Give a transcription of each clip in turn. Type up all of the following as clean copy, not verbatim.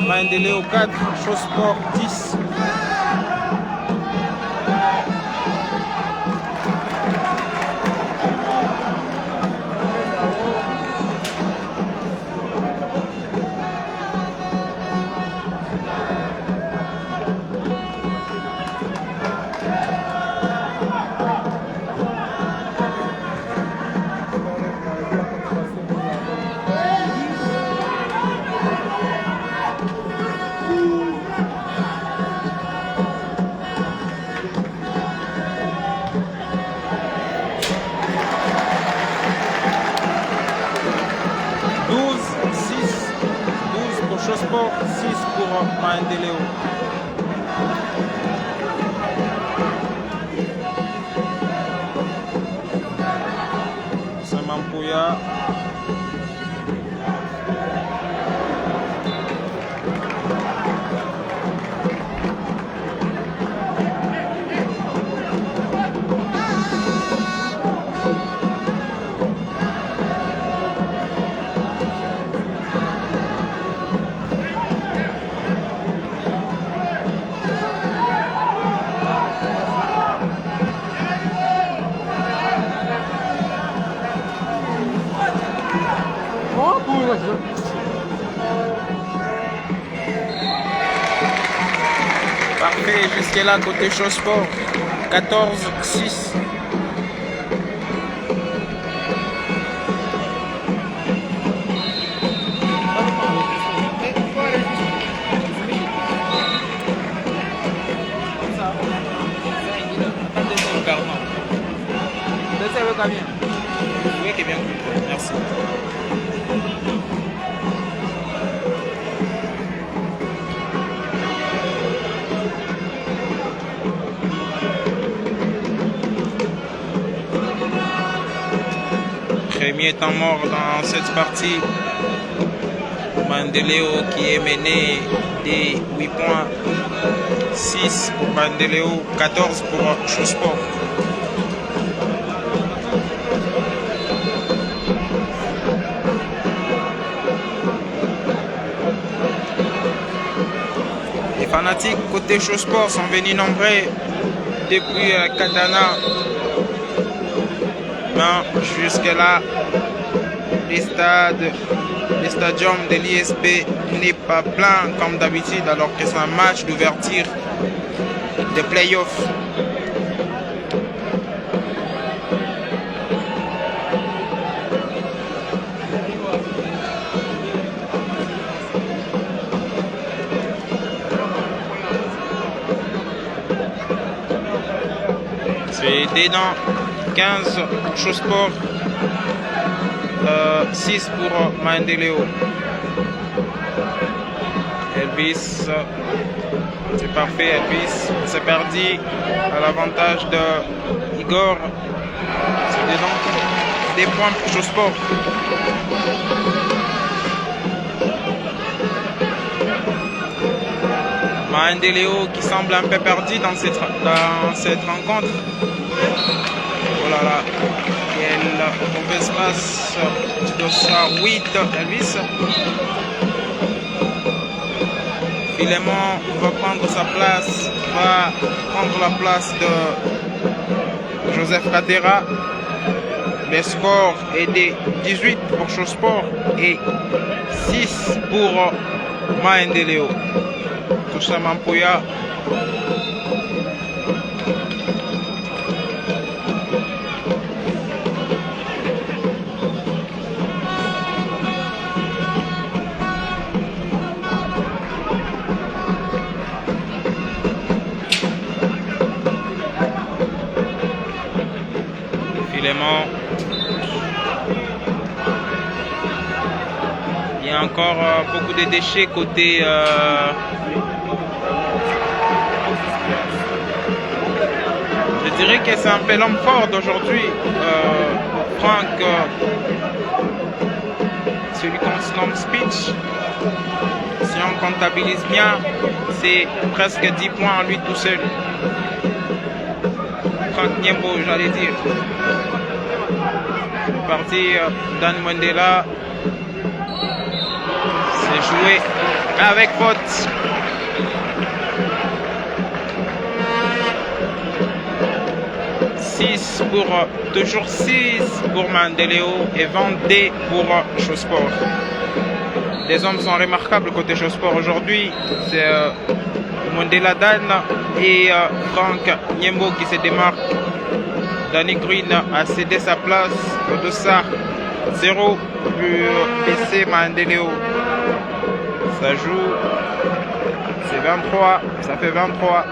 Maendeleo 4, Shosport 10. Sport 6 pour Maendeleo. Samampuya. Parfait, jusqu'à là, côté Shosport, 14-6. Oui, qui est bien. Merci. Premier temps mort dans cette partie. Mandeleo qui est mené des 8 points. 6 pour Mandeleo, 14 pour Show-Sport. Les fanatiques côté Show-Sport sont venus nombreux depuis Katana. Mais jusque-là, le stadium de l'ISP n'est pas plein comme d'habitude alors que c'est un match d'ouverture de playoffs. C'est dedans 15 pour Show-Sport, 6 pour Mandeleo. Elvis, c'est parfait, Elvis, c'est perdu à l'avantage de Igor. C'est dedans des points pour Show-Sport. Mandeleo qui semble un peu perdu dans cette rencontre. Oh là là, quelle mauvaise passe de sa 8 Elvis. Philémon va prendre sa place, va prendre la place de Joseph Katera. Le score est de 18 pour Show-Sport et 6 pour Mandeleo. Toucha Mampoya. Philémon. Il y a encore beaucoup de déchets côté je dirais que c'est un peu l'homme fort d'aujourd'hui. Franck, celui qu'on se nomme Speech, si on comptabilise bien, c'est presque 10 points lui tout seul. Franck Niembo, j'allais dire. Parti Dan Mandela. C'est joué avec faute. Toujours 6 pour Mandeleo et 22 pour Show-Sport. Les hommes sont remarquables côté Show-Sport aujourd'hui. C'est Mandela Dan et Franck Niembo qui se démarquent. Danny Green a cédé sa place au dossard 0 pour PC Mandeleo. Ça joue. C'est 23. Ça fait 23.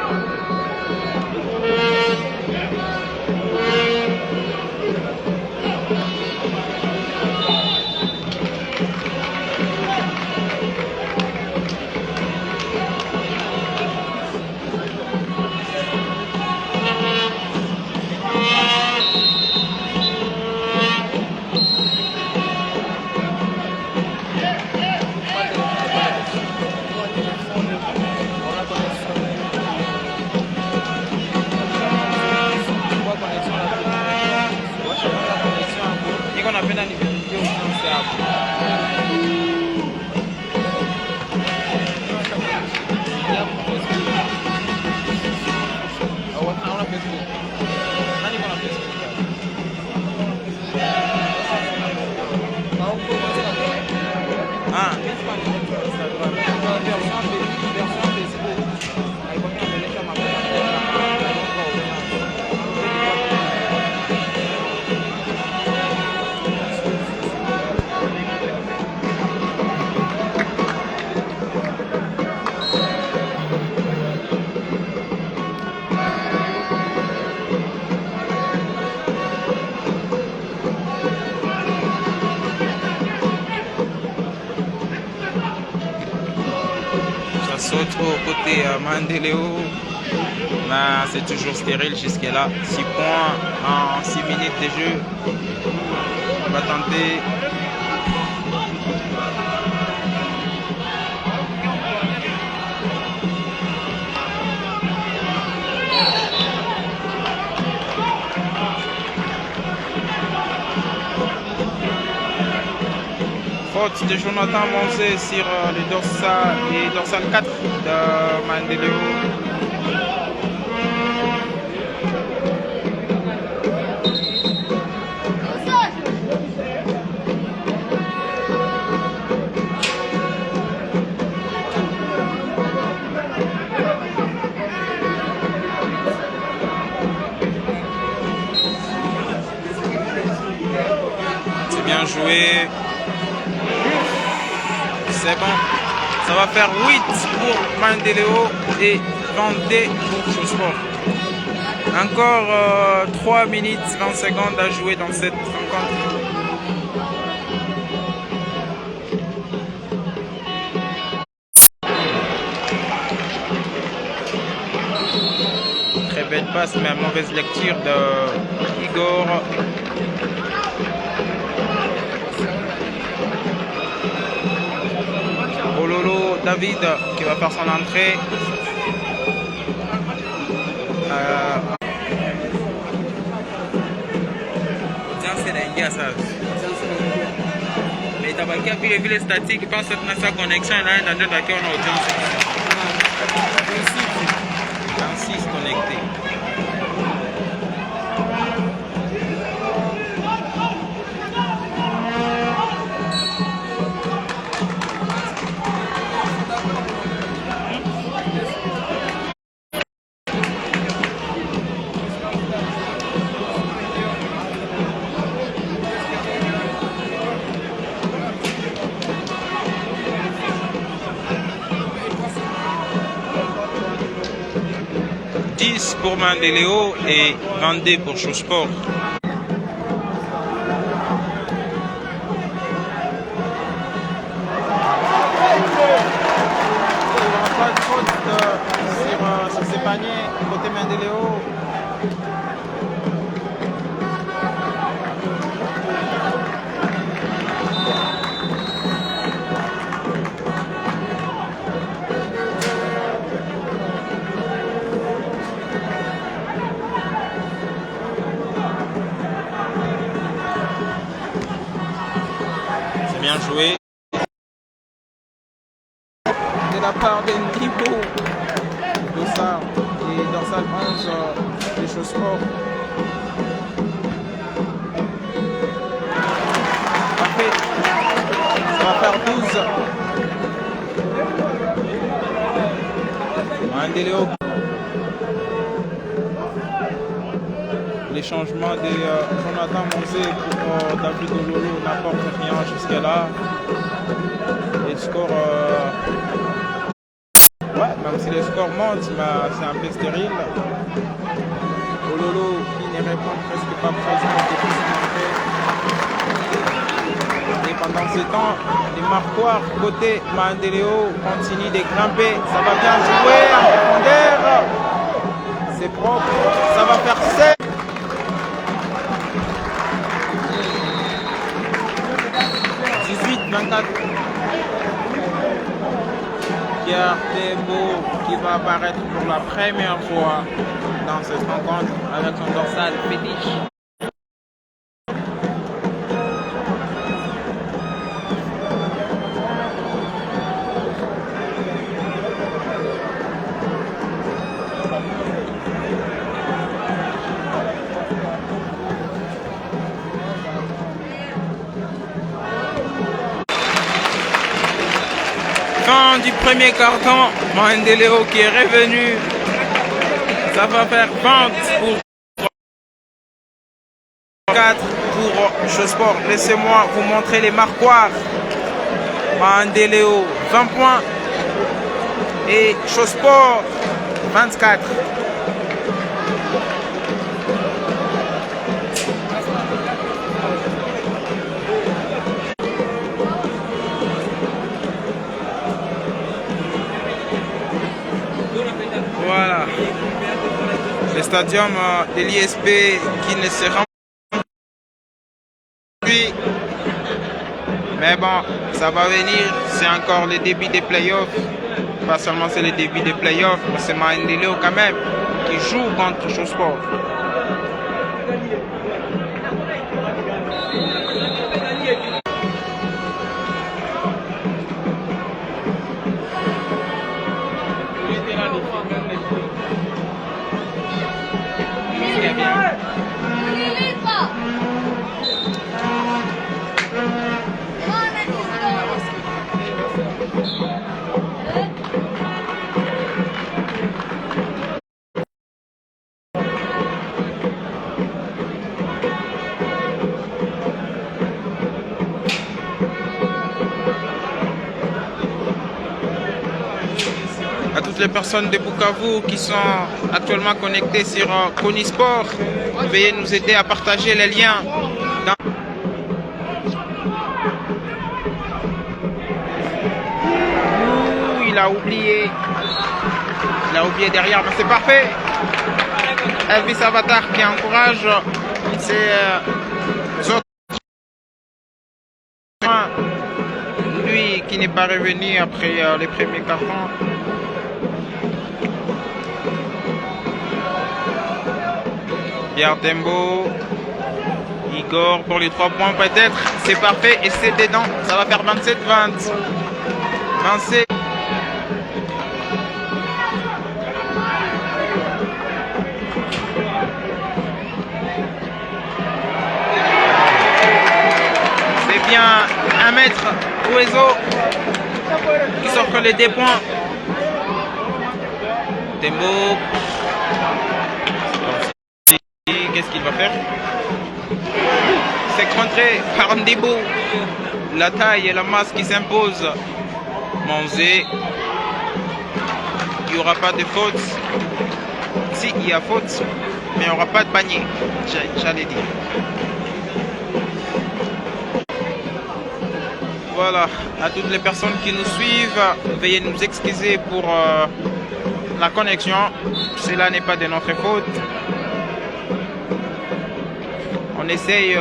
Saute au côté Mandeleo. Là, c'est toujours stérile jusque-là. 6 points en 6 minutes de jeu. On va tenter. faute de Jonathan Monzé sur le dorsal 4 de Mandeleo. Bien joué. C'est bon. Ça va faire 8 pour Mandeleo et 22 pour Chosport. Encore 3 minutes 20 secondes à jouer dans cette rencontre. Très belle passe, mais mauvaise lecture de Igor. Ololo David qui va faire son entrée. Mais t'as pas vu les statistiques, il pense que sa connexion là dans notre accueil en audience. 26 connectés. Pour Mandeleo et 22 pour Chosport. Pas de faute sur ces paniers côté Mandeleo. Bien joué de la part de Nico Dossard et dorsal 11 des Chosport. Parfait, ça va faire 12. Mandeleo. Les changements de Jonathan Monzé pour David Ololo n'apportent rien jusque-là. Et le score, ouais, même si le score monte, c'est un peu stérile. Ololo qui ne répond presque pas présent depuis son entrée. Et pendant ce temps, les marquoirs côté Mandeleo continuent de grimper. Ça va bien jouer en profondeur. C'est propre. Ça va faire 7. 24. Pierre Thébault qui va apparaître pour la première fois dans cette rencontre avec son dorsal fétiche. Fin du premier carton, Mandeleo qui est revenu. Ça va faire 20 pour 4 pour Chosport. Laissez-moi vous montrer les marquoirs. Mandeleo 20 points et Chosport 24. Voilà, le stadium de l'ISP qui ne se rend plus. Mais bon, ça va venir, c'est encore le début des playoffs. Pas seulement c'est le début des playoffs, mais c'est Mandeleo quand même qui joue contre Chosport. à toutes les personnes de Bukavu qui sont actuellement connectées sur Koni Sport. Veuillez nous aider à partager les liens. Il a oublié. Il a oublié derrière, mais c'est parfait. Elvis Avatar qui encourage ses autres. Lui qui n'est pas revenu après les premiers cartons. Pierre Tembo. Igor pour les 3 points peut-être. C'est parfait et c'est dedans. Ça va faire 27-20. 27. C'est bien un mètre Oiseau qui s'offre les 2 points. Tembo. Qu'est-ce qu'il va faire? C'est contré par Ndibou. La taille et la masse qui s'imposent. Manzé. Il n'y aura pas de faute. Si, il y a faute, mais il n'y aura pas de panier. J'allais dire. Voilà, à toutes les personnes qui nous suivent, veuillez nous excuser pour la connexion. Cela n'est pas de notre faute. On essaye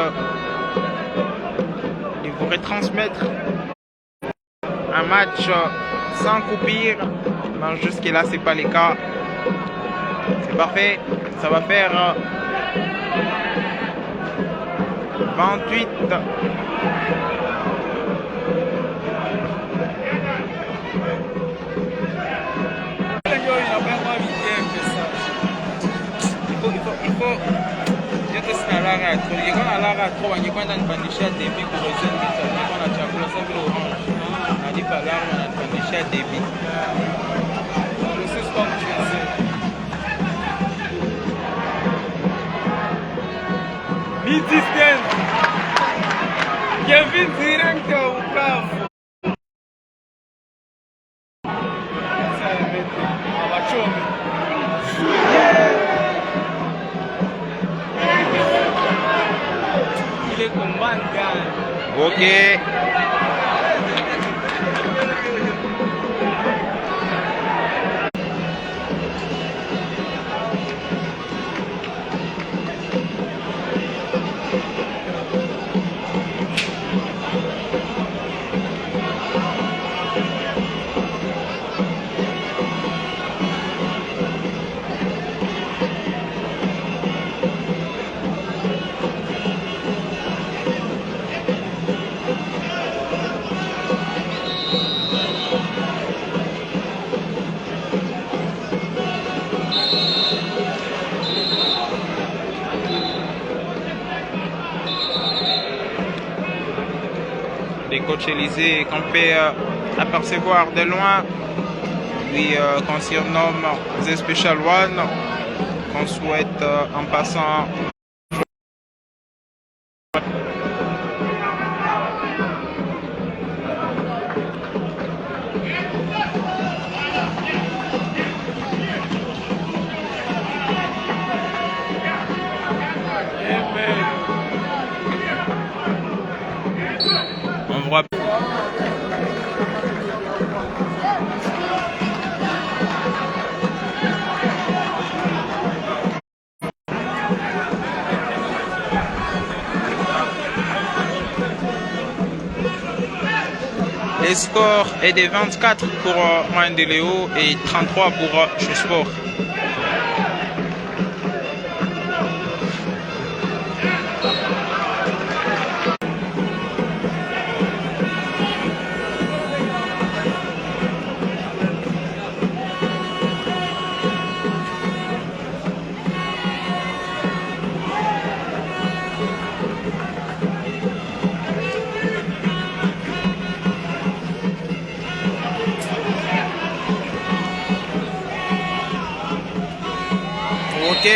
de vous retransmettre un match sans coupure. Mais jusque-là, ce n'est pas le cas. C'est parfait. Ça va faire 28. Il faut. Mid-distance. Kevin Zirenka Ukavu. Abachomi. Ile kumbanga. Ok. Les coachs Élysée qu'on peut apercevoir de loin, lui qu'on surnomme The Special One, qu'on souhaite en passant on voit. Le score est de 24 pour Mandeléo et 33 pour Chosport. Ok.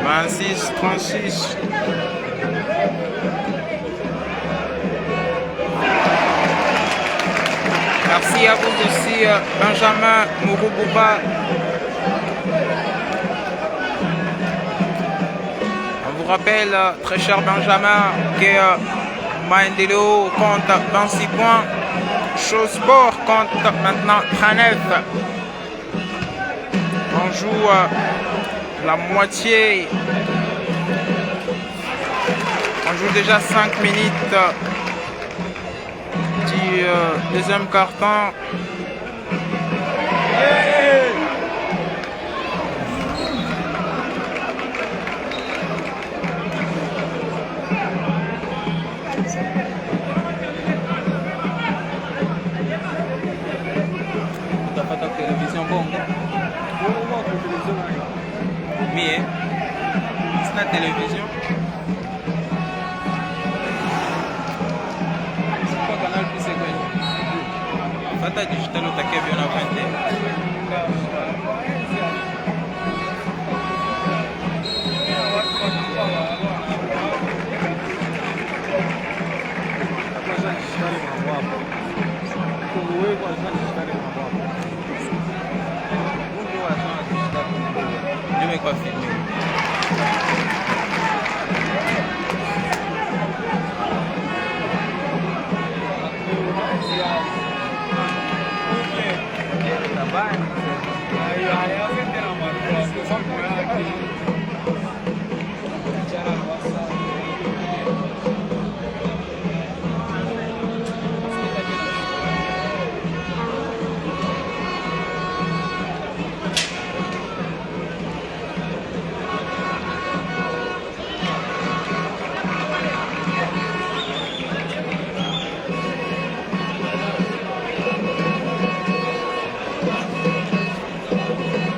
26, 36. Merci à vous aussi, Benjamin Mouroubouba. On vous rappelle, très cher Benjamin, que Maendeleo compte 26 points. Sport compte maintenant 39. On joue la moitié. On joue déjà 5 minutes du deuxième quart-temps. Utapata television bongo. Mie sina television. Kwa canal plus kweli. Fata digital utakebi na 20. Je vais pas filmer.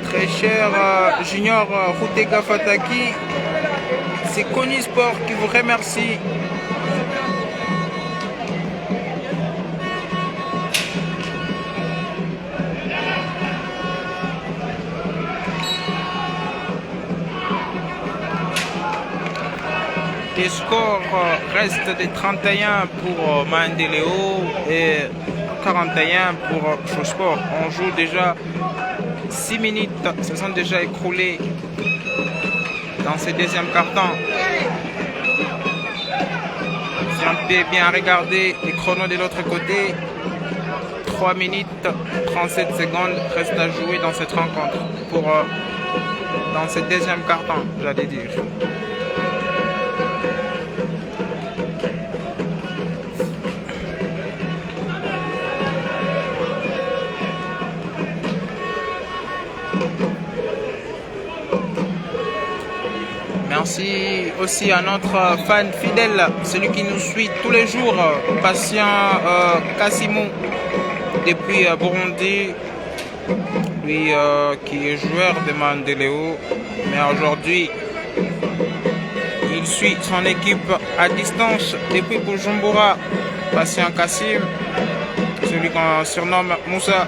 Très cher Junior Rutega Fataki, c'est Kony Sport qui vous remercie. Les scores restent de 31 pour Maendeleo et 41 pour Chosport. On joue déjà 6 minutes, se sont déjà écroulées dans ce deuxième quart-temps. Si on peut bien regarder les chronos de l'autre côté, 3 minutes 37 secondes restent à jouer dans cette rencontre pour dans ce deuxième quart-temps, j'allais dire. Merci aussi à notre fan fidèle, celui qui nous suit tous les jours, patient Kassimou depuis Burundi, lui qui est joueur de Maendeleo, mais aujourd'hui il suit son équipe à distance depuis Bujumbura, patient Kassim, celui qu'on surnomme Moussa.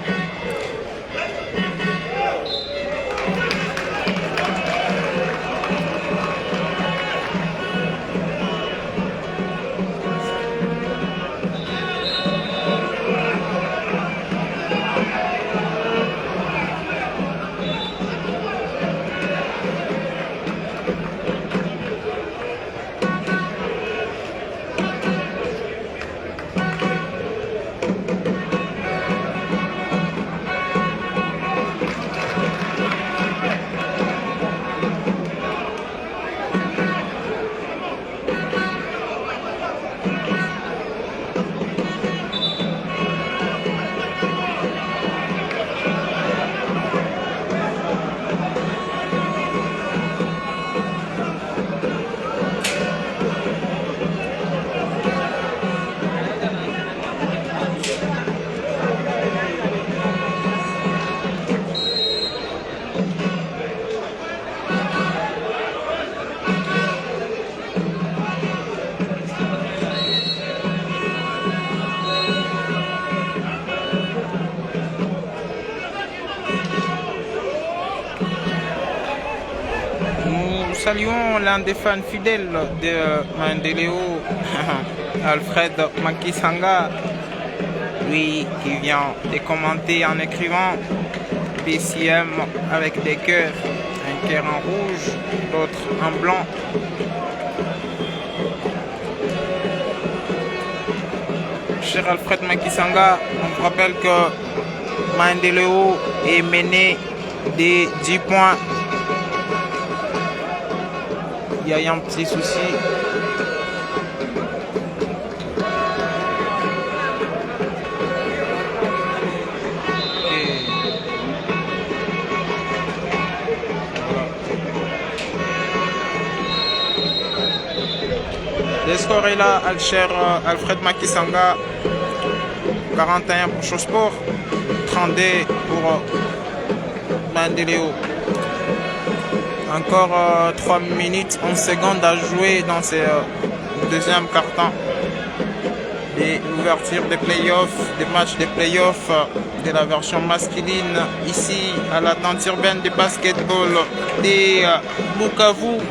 saluons l'un des fans fidèles de Mandeleo, Alfred Makisanga, lui qui vient de commenter en écrivant PCM avec des cœurs, un cœur en rouge, l'autre en blanc. Cher Alfred Makisanga, on vous rappelle que Mandeleo est mené des 10 points. Il y a un petit souci. Le score est là, cher Alfred Makisanga. 41 pour Chosport, 32 pour Mandeleo. Encore 3 minutes 11 secondes à jouer dans ce deuxième quart-temps. Et l'ouverture des playoffs, des matchs des playoffs de la version masculine ici à la tente urbaine de basketball de Bukavu,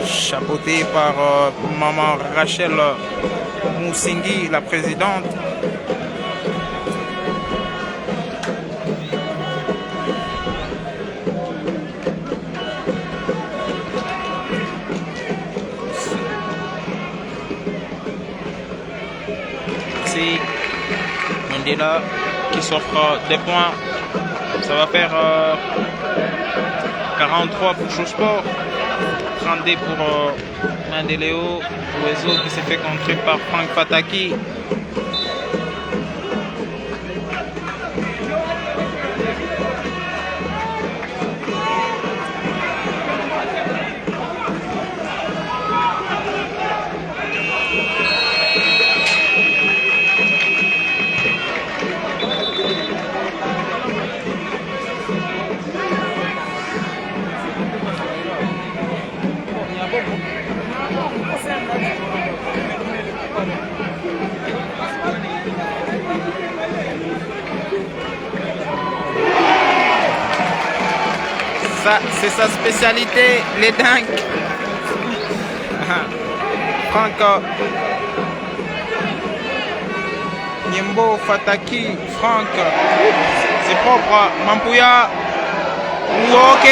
chapeauté par maman Rachel Moussingi, la présidente. C'est Mandela qui s'offre des points. Ça va faire 43 pour Chosport, 32 pour Mandeleo. Oiseau qui s'est fait contrer par Frank Fataki. Ça, c'est sa spécialité, les dunks. Franck Niembo Fataki, Franck, c'est propre. Mampuya, ok.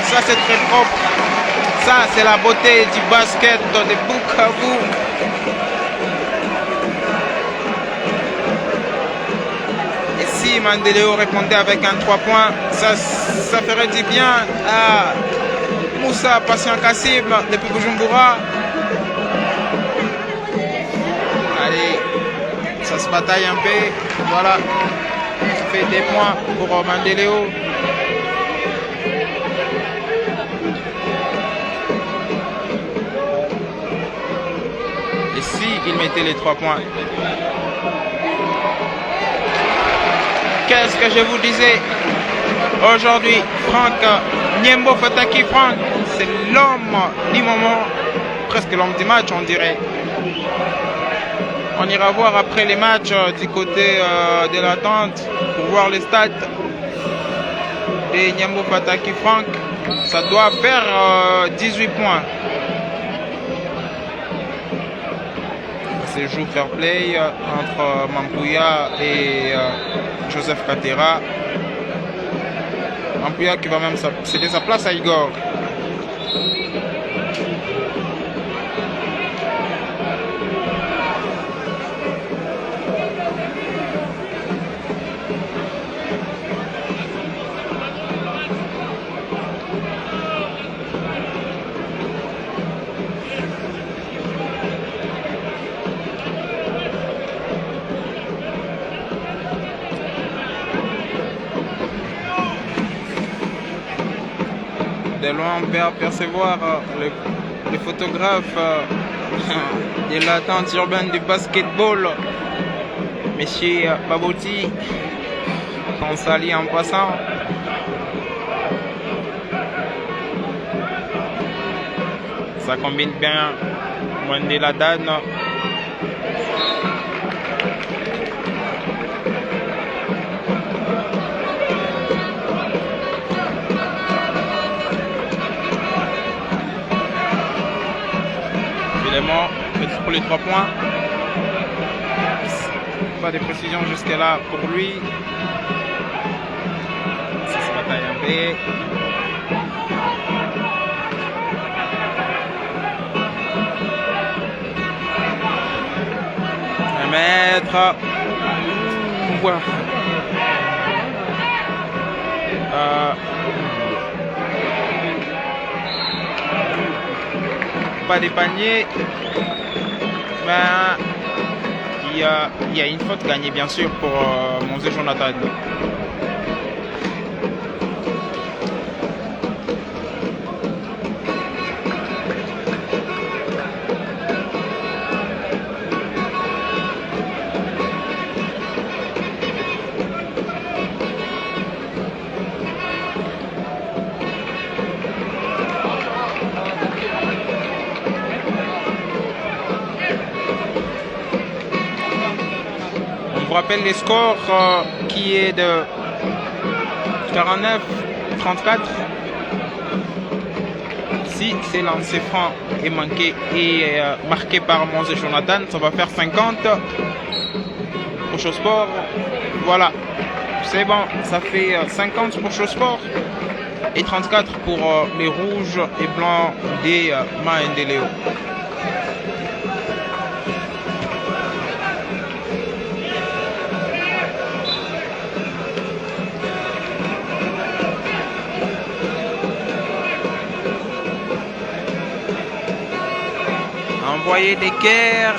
Ça, c'est très propre. Ça, c'est la beauté du basket de Bukavu. Et si Mandeleo répondait avec un 3 points, ça ferait du bien à Moussa Patient Kassim depuis Bujumbura. Allez, ça se bataille un peu. Voilà, ça fait des points pour Mandeleo. Et si il mettait les 3 points? Qu'est-ce que je vous disais? Aujourd'hui, Franck Niembo Fataki, Franck, c'est l'homme du moment, presque l'homme du match, on dirait. On ira voir après les matchs du côté de la tente pour voir les stats de Niembo Fataki, Franck. Ça doit faire 18 points. C'est joue fair play entre Mampuya et Joseph Katera. Mampuya qui va même céder sa place à Igor. De loin, on peut apercevoir les photographes de la tente urbaine du basketball, Monsieur Baboti, qu'on salue en passant. Ça combine bien Mandela Dan. également pour les 3 points. Pas de précision jusque-là pour lui. Ça se bataille un peu. Un mètre. Voilà. Pas des paniers. Ben, il y a une faute gagnée bien sûr pour Monzé Jonathan. On vous rappelle les scores qui est de 49-34. Si c'est lancé franc et manqué et marqué par Monzé Jonathan, ça va faire 50 pour Chausport. Voilà, c'est bon, ça fait 50 pour Chausport et 34 pour les rouges et blancs des Maendeleo.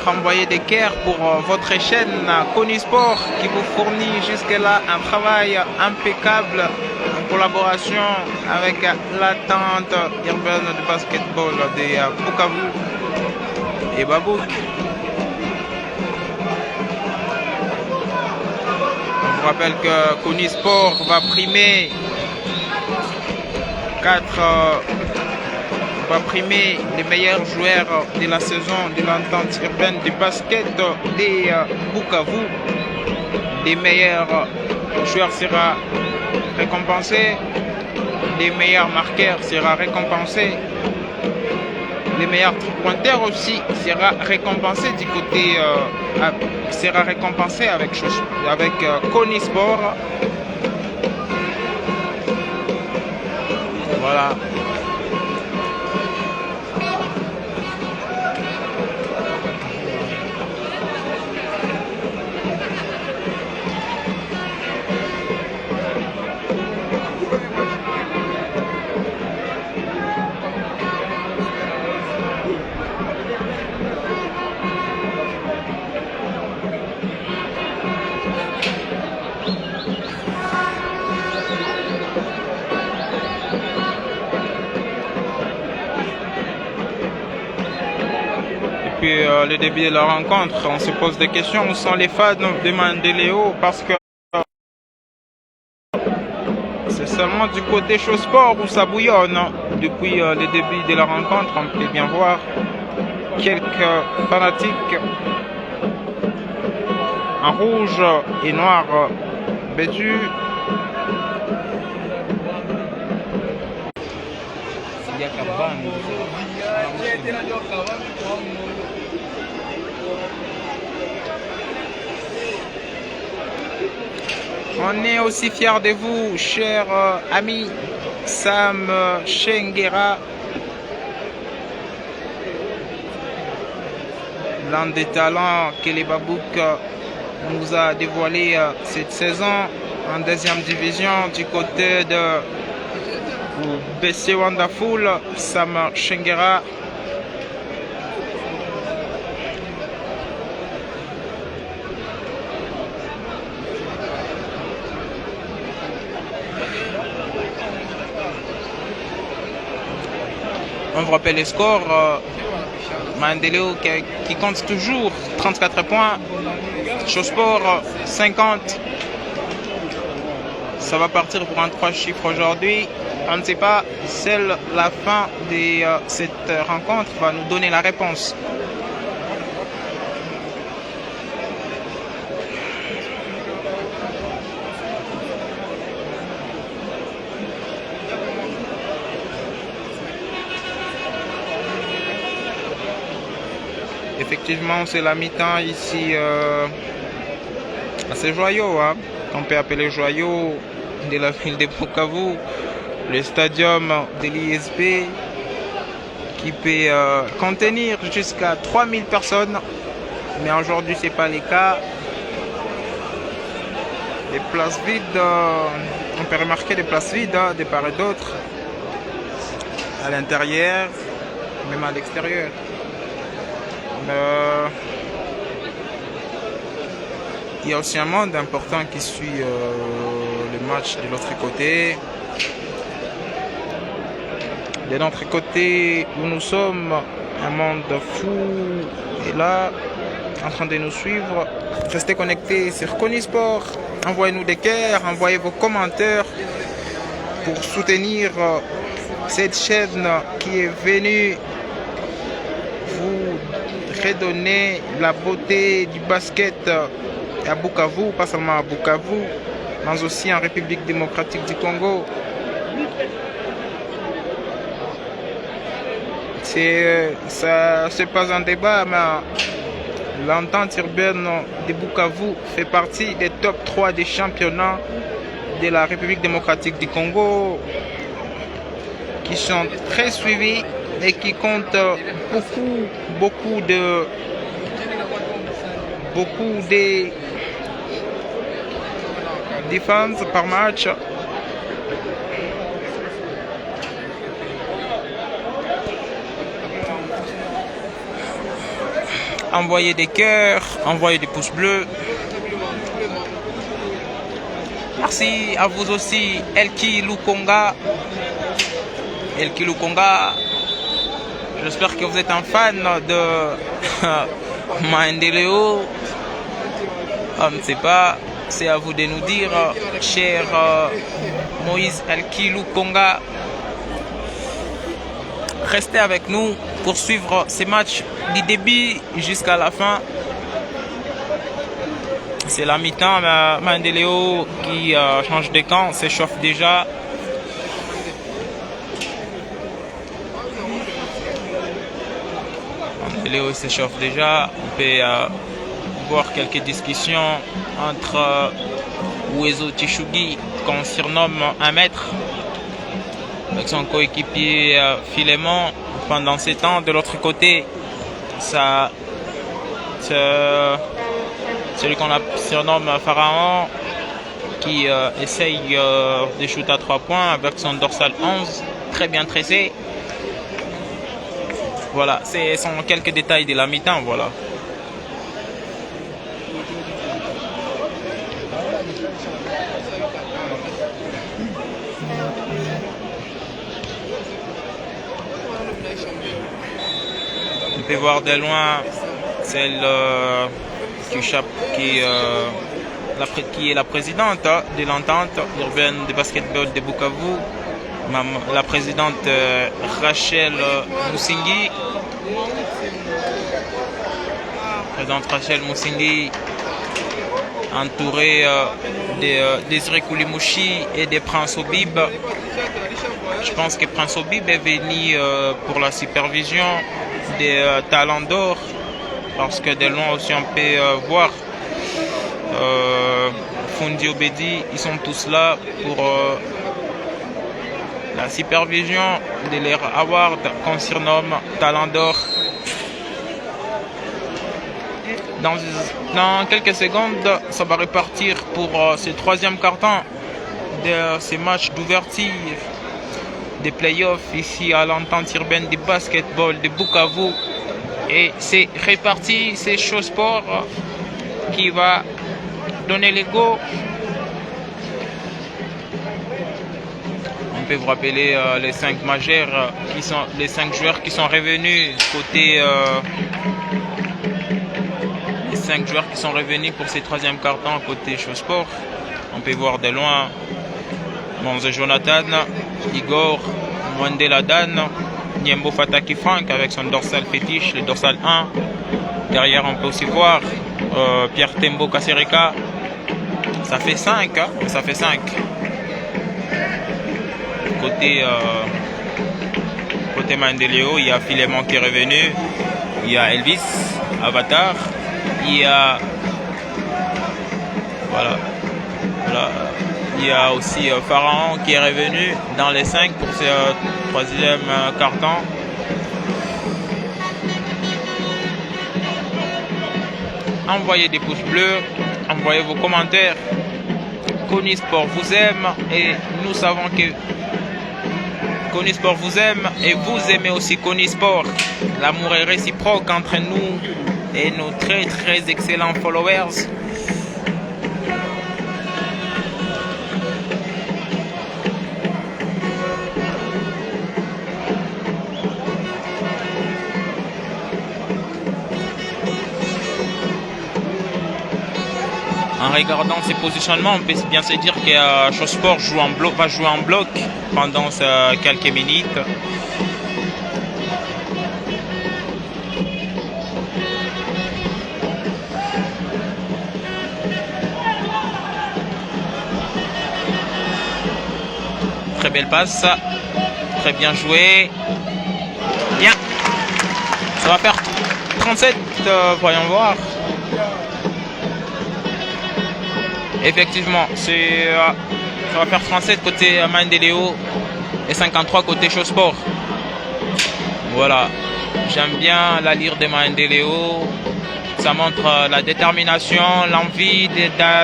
Envoyez des cœurs pour votre chaîne Konisport qui vous fournit jusque-là un travail impeccable en collaboration avec l'attente urbaine de basketball de Bukavu et Babouk. On vous rappelle que Konisport va primer les meilleurs joueurs de la saison de l'entente urbaine du basket des Bukavu. Les meilleurs joueurs seront récompensés, les meilleurs marqueurs seront récompensés, les meilleurs pointeurs aussi sera récompensé du côté sera récompensé avec Konisport. Voilà. Depuis le début de la rencontre, on se pose des questions. Où sont les fans de Maendeleo? Parce que c'est seulement du côté Chausport où ça bouillonne. Depuis le début de la rencontre, on peut bien voir quelques fanatiques en rouge et noir vêtus. On est aussi fiers de vous, cher ami Sam Shengera, l'un des talents que les Babouk nous a dévoilé cette saison en deuxième division du côté de BC Wonderful. Sam Shengera. On vous rappelle les scores. Maendeleo qui compte toujours 34 points. Chausport 50. Ça va partir pour un 3 chiffres aujourd'hui. On ne sait pas. Seule la fin de cette rencontre va nous donner la réponse. effectivement, c'est la mi-temps ici à ces joyaux, hein, qu'on peut appeler joyaux de la ville de Bukavu, le stadium de l'ISP qui peut contenir jusqu'à 3000 personnes. Mais aujourd'hui, ce n'est pas le cas. Des places vides, on peut remarquer des places vides de part et d'autre, à l'intérieur, même à l'extérieur. Il y a aussi un monde important qui suit le match de l'autre côté. De notre côté où nous sommes, un monde fou est là, en train de nous suivre. Restez connectés sur Konisport. Envoyez-nous des cœurs, envoyez vos commentaires pour soutenir cette chaîne qui est venue vous redonner la beauté du basket à Bukavu, pas seulement à Bukavu, mais aussi en République démocratique du Congo. Ça c'est pas un débat, mais l'entente urbaine de Bukavu fait partie des top 3 des championnats de la République démocratique du Congo, qui sont très suivis et qui comptent beaucoup de défenses par match. Envoyez des cœurs, envoyez des pouces bleus. Merci à vous aussi, Elki Lukonga. Elki Lukonga. J'espère que vous êtes un fan de Maendeleo. Je ne sais pas, c'est à vous de nous dire, cher Moïse Elki Lukonga. Restez avec nous pour suivre ces matchs du début jusqu'à la fin. C'est la mi-temps, Maendeleo qui change de camp, s'échauffe déjà. Maendeleo s'échauffe déjà. On peut voir quelques discussions entre Uezo Tishugi, qu'on surnomme 1 mètre, avec son coéquipier Philémon. Pendant ces temps, de l'autre côté, celui qu'on surnomme Pharaon, qui essaye de shooter à 3 points avec son dorsal 11, très bien tressé. Voilà, ce sont quelques détails de la mi-temps, voilà. On peut voir de loin celle qui est la présidente de l'entente urbaine de basketball de Bukavu, la présidente Rachel Musingi. Présidente Rachel Musingi, entourée de Désiré Koulimouchi et de Prince Obib. Je pense que Prince Obib est venu pour la supervision des talents d'or, parce que de loin aussi on peut voir Fundi Obedi, ils sont tous là pour la supervision de leur award qu'on surnomme talent d'or. Dans quelques secondes, ça va repartir pour ce 3e quart-temps de ces matchs d'ouverture des playoffs ici à l'entente urbaine du basketball de Bukavu. Et c'est reparti, c'est Show Sport qui va donner les go. On peut vous rappeler les 5 majeurs qui sont les 5 joueurs qui sont revenus côté les 5 joueurs qui sont revenus pour ces 3e quart-temps côté Show Sport. On peut voir de loin Monze Jonathan, Igor Mwandela Dan, Niembo Fataki Frank avec son dorsal fétiche, le dorsal 1. Derrière, on peut aussi voir Pierre Tembo Kasereka. Ça fait 5, hein, ça fait 5. Côté Maendeleo, il y a Philémon qui est revenu. Il y a Elvis Avatar. Il y a voilà. Il y a aussi Pharaon qui est revenu dans les 5 pour ce troisième carton. Envoyez des pouces bleus, envoyez vos commentaires. Konisport vous aime et nous savons que Konisport vous aime et vous aimez aussi Konisport. L'amour est réciproque entre nous et nos très très excellents followers. En regardant ces positionnements, on peut bien se dire que Chossport va jouer en bloc pendant quelques minutes. Très belle passe, très bien joué. Bien, ça va faire 37, voyons voir. Effectivement, ça va faire 37 côté Mandeleo et 53 côté Chossport. Voilà, j'aime bien la lyre de Mandeleo. Ça montre la détermination, l'envie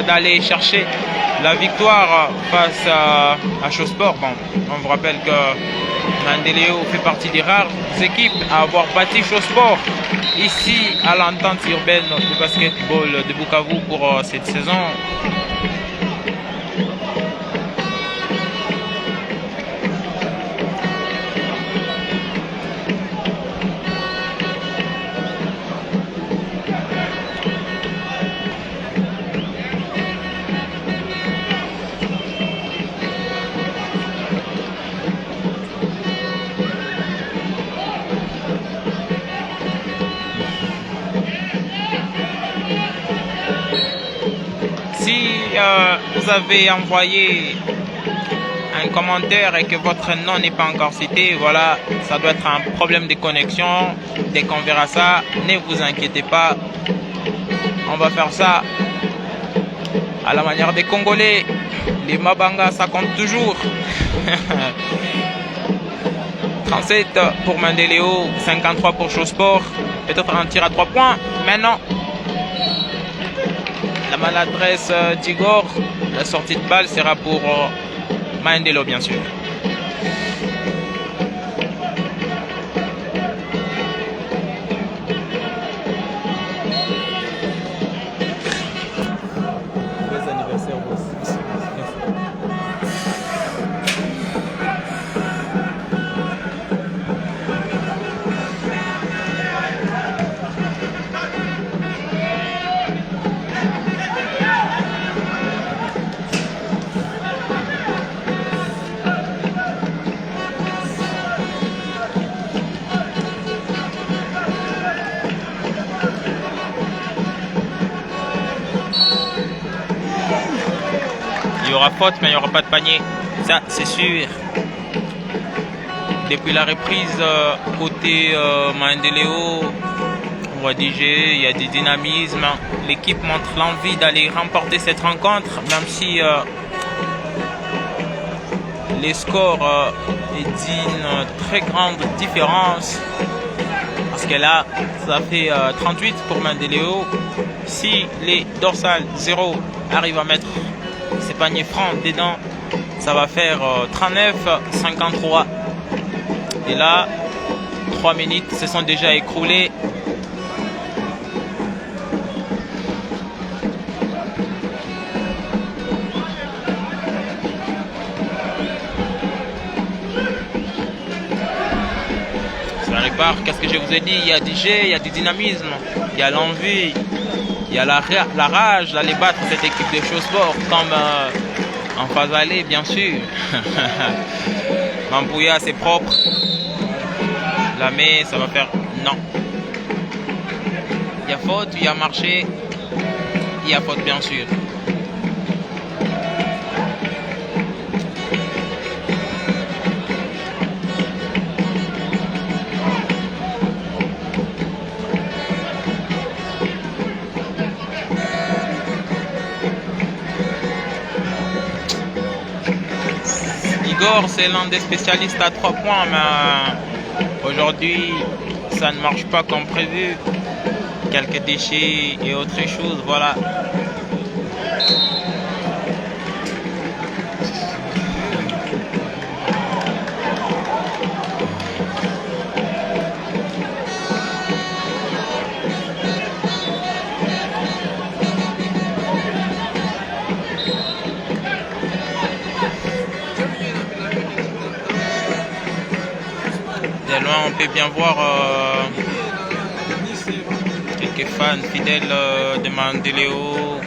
d'aller chercher la victoire face à Chossport. Bon, on vous rappelle que Mandeleo fait partie des rares équipes à avoir battu Chossport ici à l'entente urbaine du basketball de Bukavu pour cette saison. Si vous avez envoyé un commentaire et que votre nom n'est pas encore cité, voilà, ça doit être un problème de connexion. Dès qu'on verra ça, ne vous inquiétez pas. On va faire ça à la manière des Congolais. Les Mabanga, ça compte toujours. 37 pour Mandeleo, 53 pour Chossport. Peut-être un tir à 3 points, mais non. La maladresse d'Igor, la sortie de balle sera pour Mandeleo, bien sûr. Il y aura faute, mais il n'y aura pas de panier. Ça, c'est sûr. Depuis la reprise côté Mandeleo, on voit DJ, il y a du dynamisme. L'équipe montre l'envie d'aller remporter cette rencontre, même si les scores est d'une très grande différence. Parce que là, ça fait 38 pour Mandeleo. Si les dorsales 0 arrivent à mettre ces paniers francs dedans, ça va faire 39-53. Et là, 3 minutes se sont déjà écoulées. Ça répare, qu'est-ce que je vous ai dit? Il y a du jet, il y a du dynamisme, il y a l'envie, il y a la rage d'aller battre cette équipe de Chossport comme en phase aller, bien sûr. Mampouya, c'est propre. La main, ça va faire non. Il y a faute, il y a marché, il y a faute, bien sûr. Igor, c'est l'un des spécialistes à 3 points, mais aujourd'hui, ça ne marche pas comme prévu. Quelques déchets et autres choses, voilà. De loin, on peut bien voir quelques fans fidèles de Mandeleo.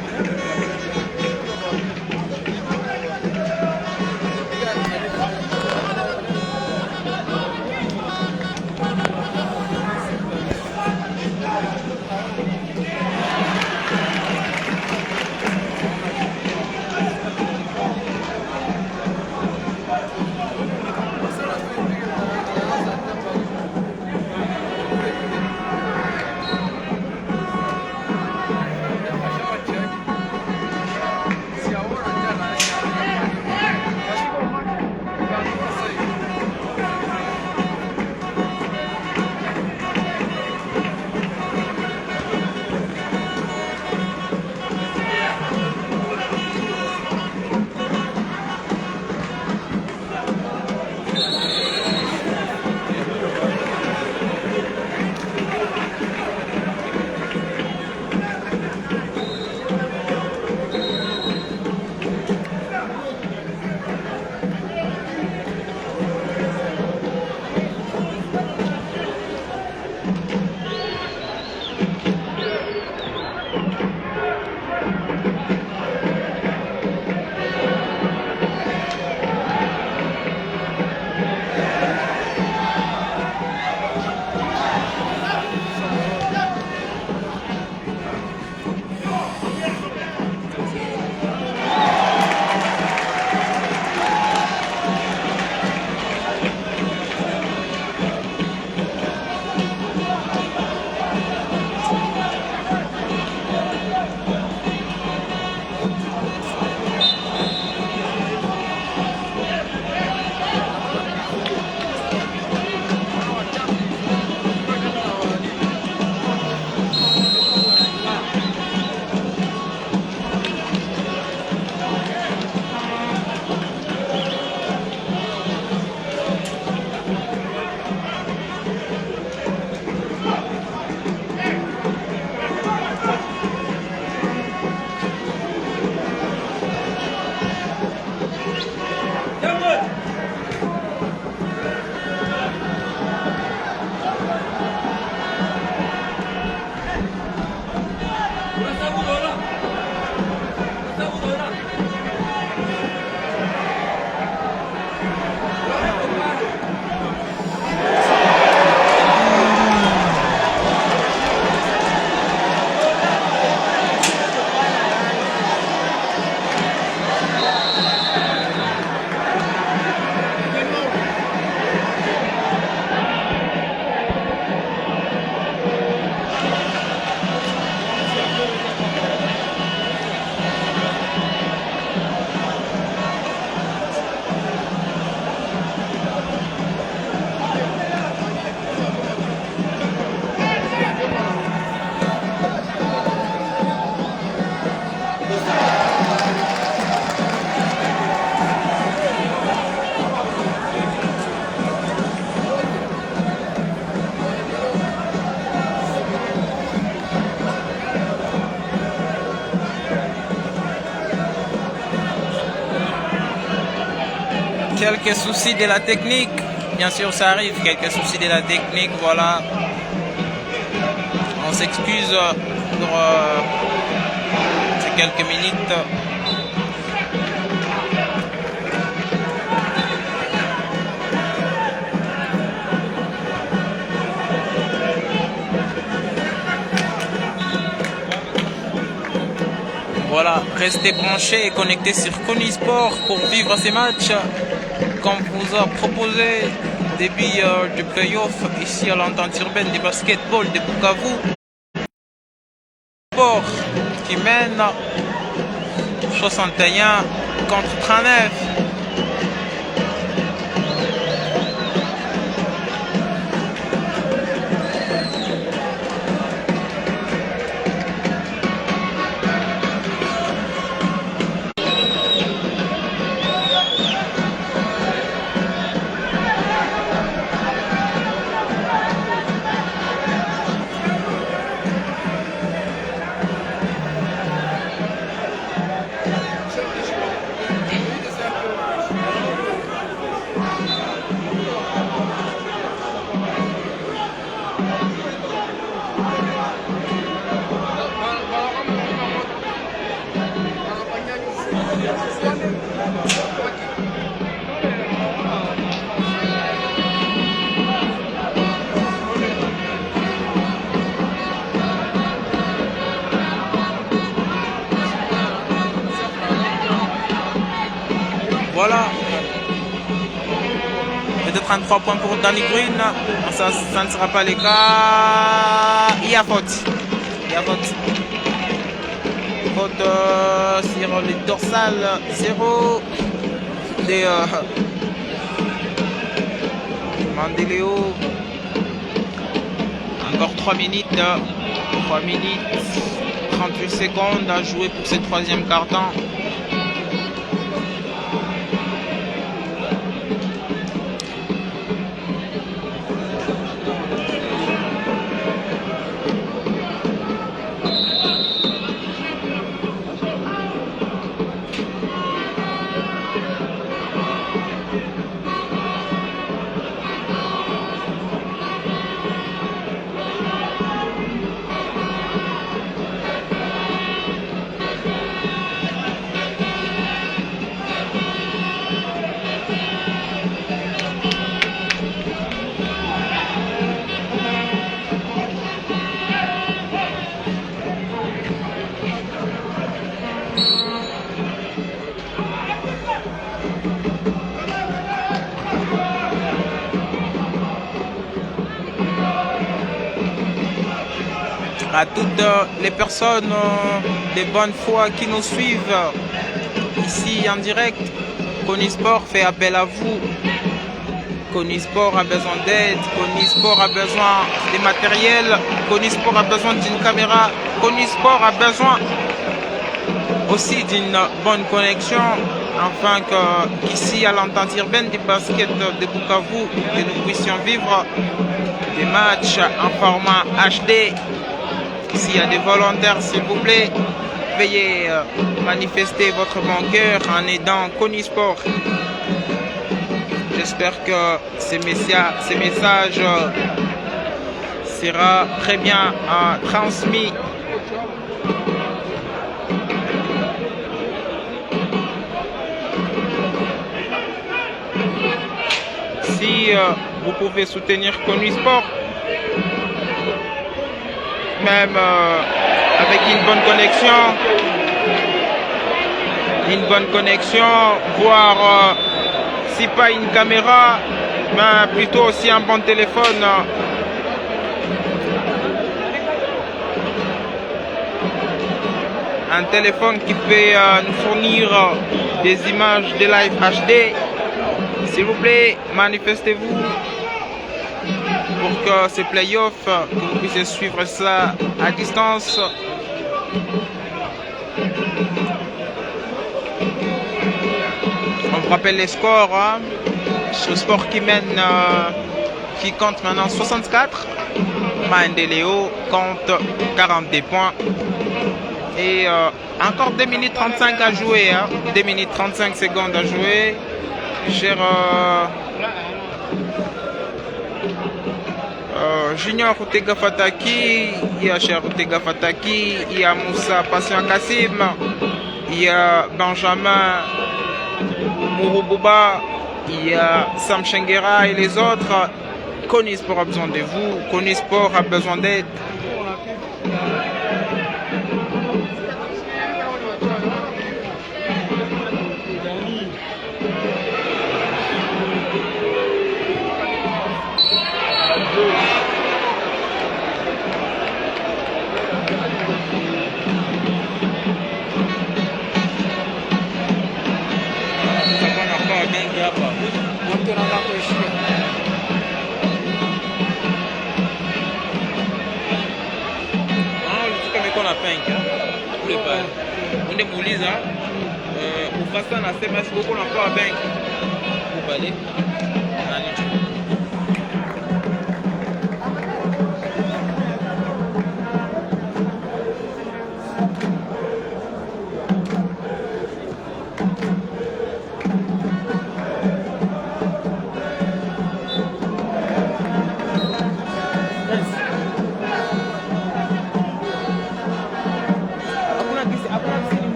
Quelques soucis de la technique, bien sûr ça arrive, quelques soucis de la technique, voilà. On s'excuse pour ces quelques minutes. Voilà, restez branchés et connectés sur Kony Sport pour vivre ces matchs. Comme vous a proposé début du playoff ici à l'entente urbaine du basketball de Bukavu. Sport qui mène 61 contre 39. Voilà. Peut-être un 3 points pour Danny Green. Ça ne sera pas le cas. Il y a faute. Il y a faute. Faute sur le dorsal 0 de Mandeleo. Encore 3 minutes. 3 minutes 38 secondes à jouer pour ce troisième quart-temps. À toutes les personnes de bonne foi qui nous suivent ici en direct, Konisport fait appel à vous. Konisport a besoin d'aide, Konisport a besoin de matériel, Konisport a besoin d'une caméra, Konisport a besoin aussi d'une bonne connexion afin qu'ici à l'entente urbaine du basket de Bukavu, que nous puissions vivre des matchs en format HD. S'il y a des volontaires, s'il vous plaît, veuillez manifester votre bon cœur en aidant Konisport. J'espère que ces messages sera très bien transmis. Si vous pouvez soutenir Konisport, même avec une bonne connexion, voire si pas une caméra, mais plutôt aussi un bon téléphone. Un téléphone qui peut nous fournir des images de live HD. S'il vous plaît, manifestez-vous pour que ces playoffs, que vous puissiez suivre ça à distance. On vous rappelle les scores. Sport qui mène, qui compte maintenant 64. Mandeleo compte 42 points. Et encore 2 minutes 35 à jouer. 2 minutes 35 secondes à jouer. Cher Junior Utega Fataki, il y a Cher Utega Fataki, il y a Moussa Patient Kassim, il y a Benjamin Mourouba, il y a Sam Shengera et les autres. Konisport a besoin de vous, Konisport a besoin d'aide. Onde muuliza ufasa nasema sikuko napewa benki kubale nani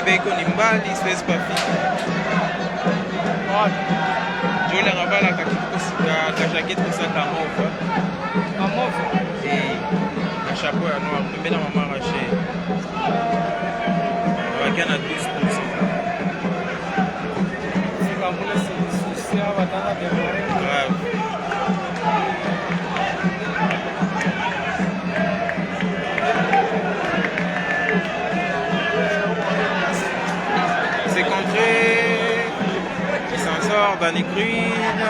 Beko ni mbali, siwezi kufika. wapi? Jole ngabala ka jacket kusaka mova. Kamofa. Na chapeau ya noir, pembeni na mama Rachel. Wakia na 12%. Fika mule si batanga demare. Grave. C'est contré. Il s'en sort dans les green.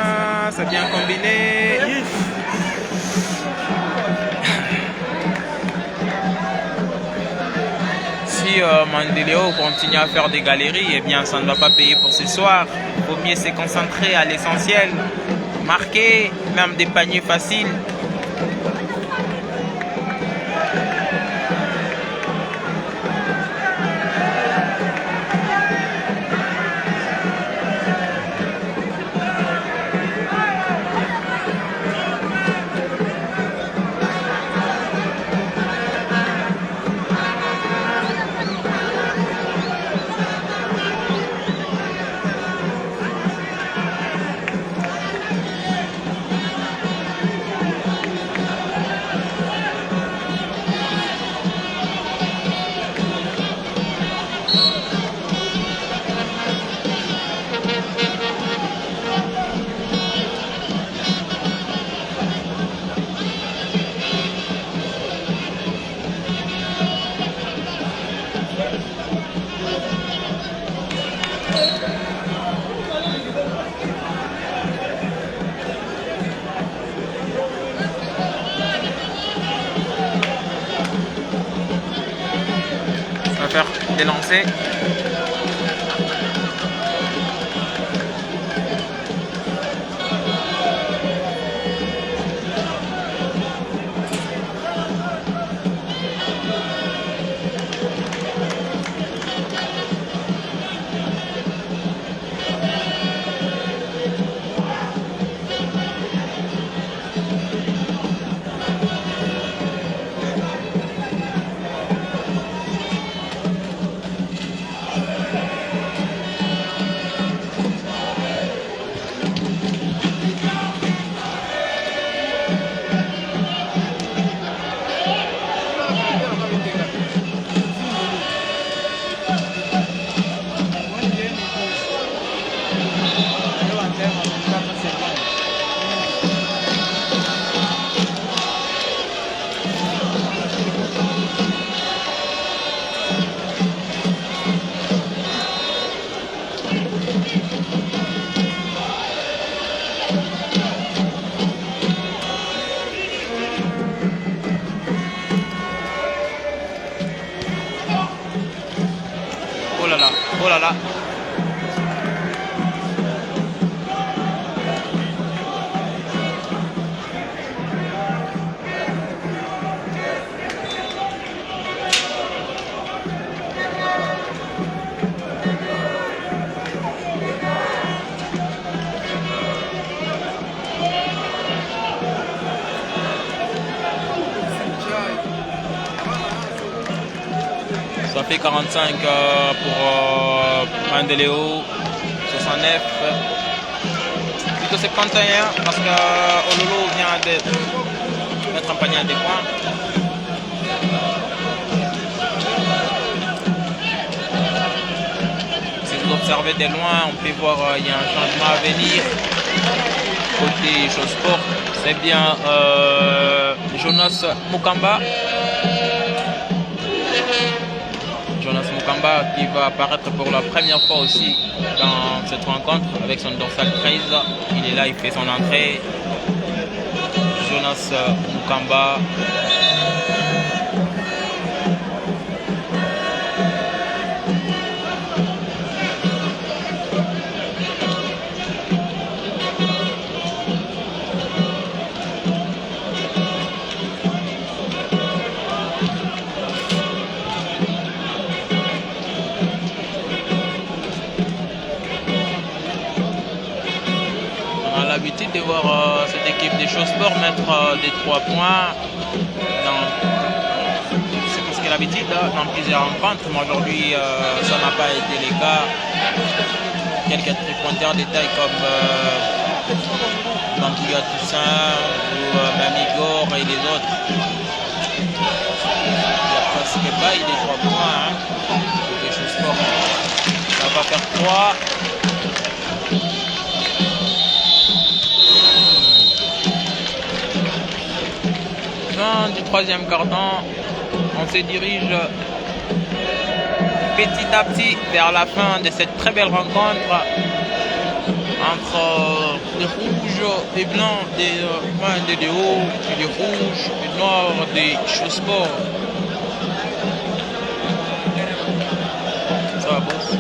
C'est bien combiné. Si Mandeleo continue à faire des galeries, eh bien ça ne va pas payer pour ce soir. Il faut mieux se concentrer à l'essentiel. Marquer, même des paniers faciles. Faire des lancers. Oh là là. Ça fait 45 pour Mandeleo, 69, plutôt 71 parce que Ololo vient de mettre un panier à des points. Si vous observez de loin, on peut voir il y a un changement à venir. Côté Chosport, c'est bien Jonas Mukamba. Jonas Mukamba qui va apparaître pour la première fois aussi dans cette rencontre avec son dorsal 13. Il est là, il fait son entrée. Jonas Mukamba. L'habitude de voir cette équipe des Chosport mettre des 3 points c'est parce que l'habitude dans plusieurs rencontres, mais aujourd'hui ça n'a pas été le cas. quelques triponteurs de taille comme Bambouya Toussaint ou Mamigor et les autres. Il a presque pas, il est 3 points. Hein. Des choses fortes. Ça va faire 3. Fin du troisième quart-temps. On se dirige petit à petit vers la fin de cette très belle rencontre entre les rouges et blancs des hauts et les rouges et noirs des Chausport. Ça va, boss.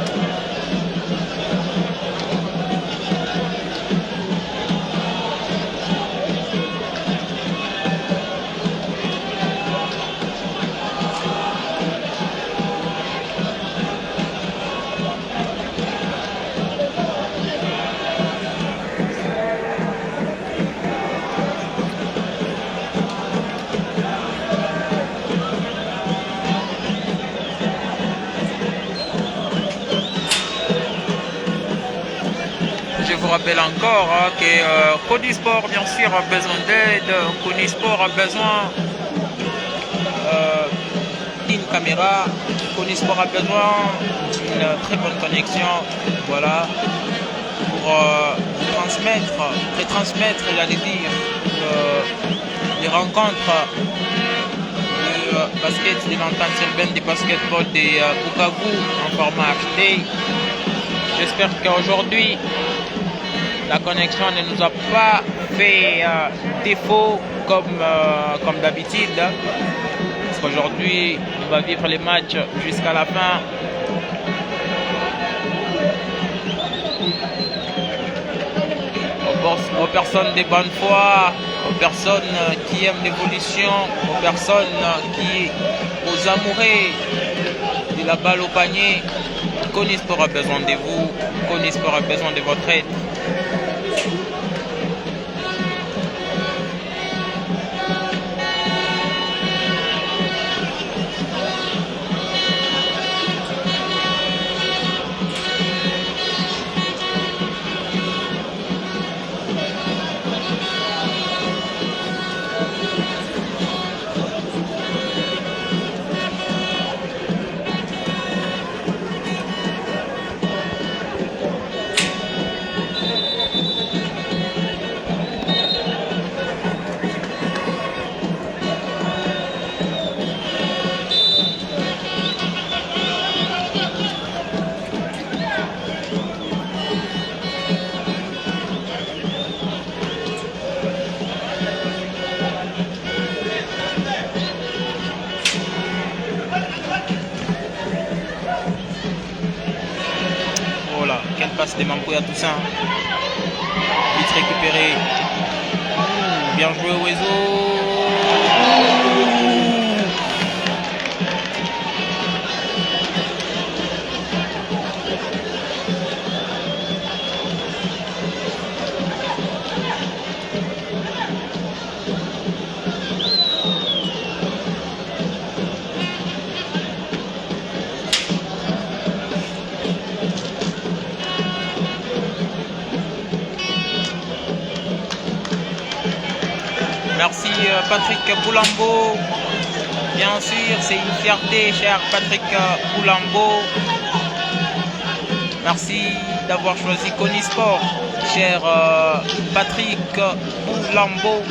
Je vous rappelle encore que Codisport bien sûr a besoin d'aide, Codisport a besoin d'une caméra, Codisport a besoin d'une très bonne connexion, voilà, pour retransmettre, j'allais dire, les rencontres de basket, de l'entente urbaine des basketball des Bukavu en format HD. J'espère qu'aujourd'hui la connexion ne nous a pas fait défaut comme d'habitude. Parce qu'aujourd'hui, on va vivre les matchs jusqu'à la fin. Aux personnes de bonne foi, aux personnes qui aiment l'évolution, aux personnes aux amoureux de la balle au panier, Codisport a besoin de vous, Codisport a besoin de votre aide. Quelle passe des Bambouya Toussaint. Vite récupéré. Bien joué Wezo. Merci Patrick Boulambo. Bien sûr, c'est une fierté, cher Patrick Boulambo. Merci d'avoir choisi Codisport, cher Patrick Boulambo.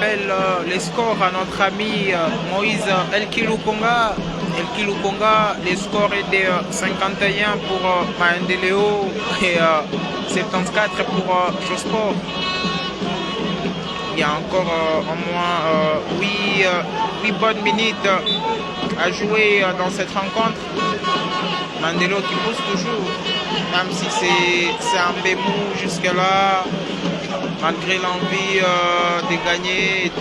rappelle les scores à notre ami Moïse Elkilukonga. Elkilukonga, les scores étaient 51 pour Maendeleo et 74 pour Josport. Il y a encore au moins 8 bonnes minutes à jouer dans cette rencontre. Maendeleo qui pousse toujours, même si c'est un bémou jusque-là, malgré l'envie de gagner et tout.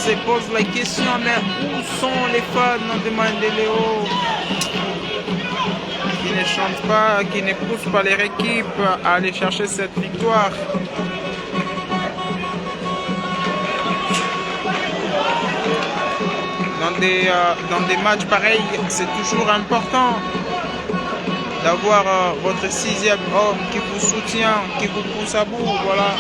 Se pose la question, mais où sont les fans de Maendeleo qui ne chantent pas, qui ne poussent pas leur équipe à aller chercher cette victoire? Dans des matchs pareils, c'est toujours important d'avoir votre sixième homme qui vous soutient, qui vous pousse à bout, voilà.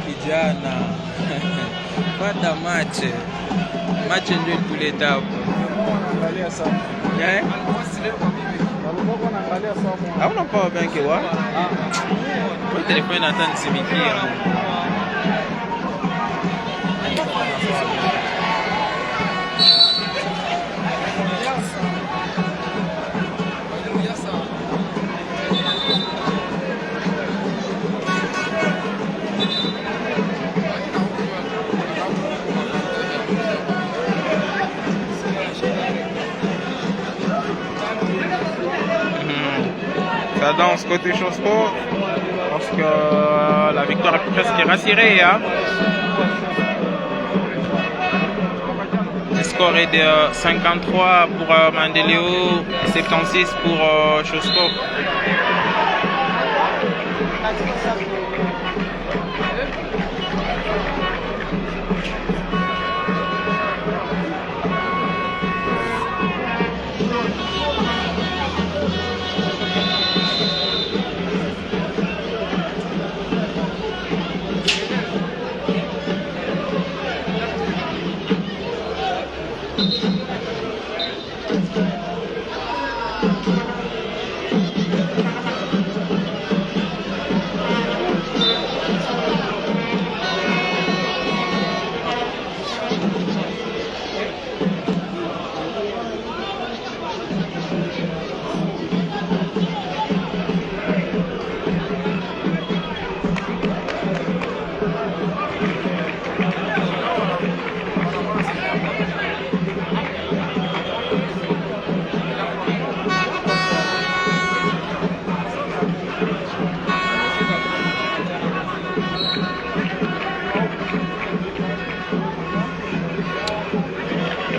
Kijana pata mache ndio tuleta hapo. Angalia sana. Eh? Naangalia sana. Hauna power bank wa? Kwa telefoni hata nisimikia. Ça danse côté Josport parce que la victoire est presque rassurée. Hein? Le score est de 53 pour Maendeleo, 76 pour Josport.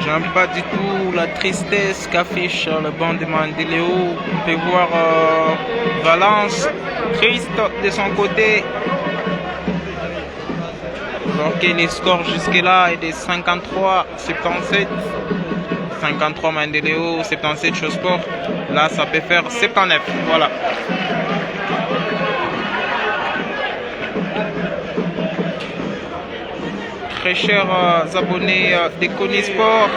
J'aime pas du tout la tristesse qu'affiche le banc de Maendeleo. On peut voir Valence triste de son côté. Alors que les scores jusque-là est de 53-77. 53 Maendeleo, 77 Josport. Là, ça peut faire 79. Voilà. très chers abonnés des Konisport,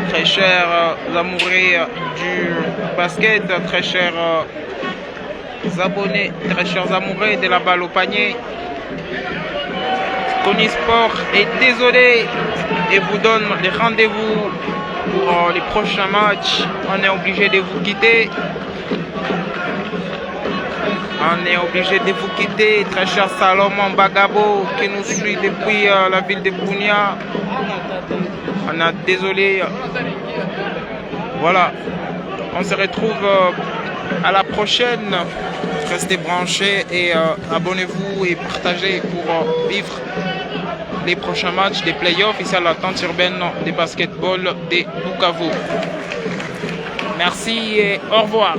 très chers amoureux du basket, très chers abonnés, très chers amoureux de la balle au panier. Konisport est désolé et vous donne des rendez-vous pour les prochains matchs. On est obligé de vous quitter. On est obligé de vous quitter, très cher Salomon Bagabo qui nous suit depuis la ville de Bunia. On est désolé. Voilà, on se retrouve à la prochaine. Restez branchés et abonnez-vous et partagez pour vivre les prochains matchs des playoffs ici à la tente urbaine de basketball de Bukavu. Merci et au revoir.